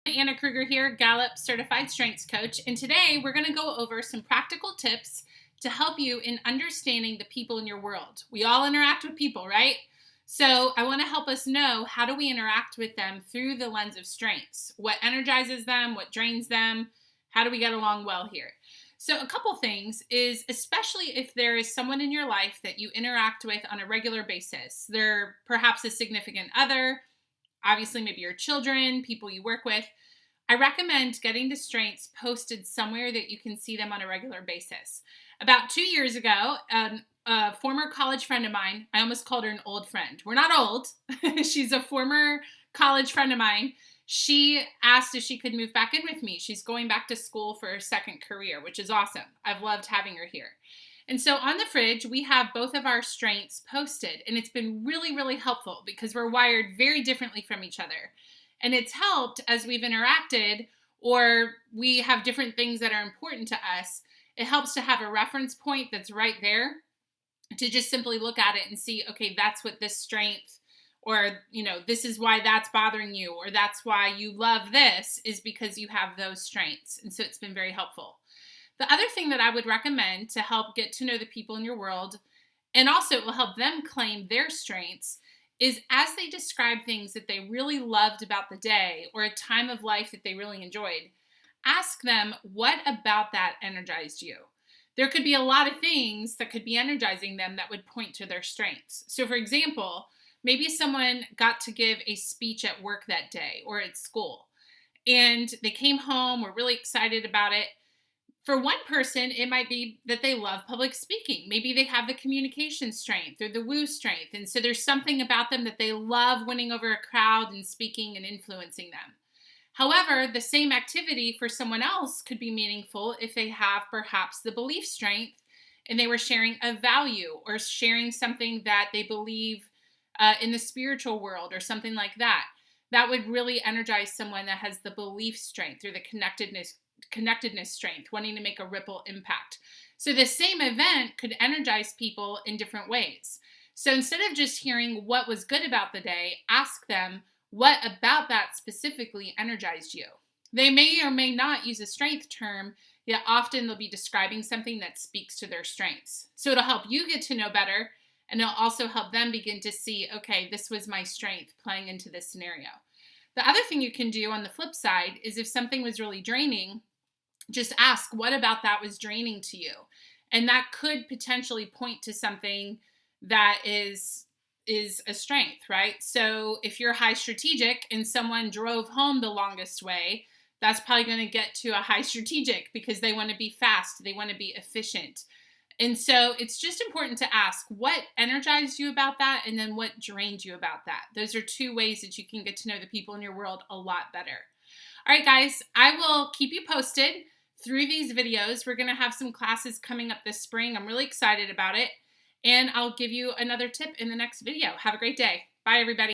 Anna Kruger here, Gallup Certified Strengths Coach, and today we're going to go over some practical tips to help you in understanding the people in your world. We all interact with people, right? So I want to help us know, how do we interact with them through the lens of strengths? What energizes them? What drains them? How do we get along well here? So a couple things is, especially if there is someone in your life that you interact with on a regular basis, they're perhaps a significant other, obviously maybe your children, people you work with, I recommend getting the strengths posted somewhere that you can see them on a regular basis. About 2 years ago, a former college friend of mine, I almost called her an old friend. We're not old. She's a former college friend of mine. She asked if she could move back in with me. She's going back to school for her second career, which is awesome. I've loved having her here. And so on the fridge, we have both of our strengths posted, and it's been really, really helpful because we're wired very differently from each other. And it's helped as we've interacted or we have different things that are important to us. It helps to have a reference point that's right there to just simply look at it and see, okay, that's what this strength, or, this is why that's bothering you, or that's why you love this, is because you have those strengths. And so it's been very helpful. The other thing that I would recommend to help get to know the people in your world, and also it will help them claim their strengths, is as they describe things that they really loved about the day or a time of life that they really enjoyed, ask them, what about that energized you? There could be a lot of things that could be energizing them that would point to their strengths. So for example, maybe someone got to give a speech at work that day or at school, and they came home, were really excited about it. For one person, it might be that they love public speaking. Maybe they have the communication strength or the woo strength. And so there's something about them that they love winning over a crowd and speaking and influencing them. However, the same activity for someone else could be meaningful if they have perhaps the belief strength and they were sharing a value or sharing something that they believe in the spiritual world or something like that. That would really energize someone that has the belief strength or the connectedness strength, wanting to make a ripple impact. So the same event could energize people in different ways. So instead of just hearing what was good about the day, ask them, what about that specifically energized you? They may or may not use a strength term, yet often they'll be describing something that speaks to their strengths. So it'll help you get to know better, and it'll also help them begin to see, okay, this was my strength playing into this scenario. The other thing you can do on the flip side is, if something was really draining, just ask, what about that was draining to you? And that could potentially point to something that is a strength, right? So if you're high strategic and someone drove home the longest way, that's probably going to get to a high strategic because they want to be fast, they want to be efficient. And so it's just important to ask, what energized you about that, and then what drained you about that. Those are two ways that you can get to know the people in your world a lot better. All right, guys, I will keep you posted through these videos. We're going to have some classes coming up this spring. I'm really excited about it. And I'll give you another tip in the next video. Have a great day. Bye, everybody.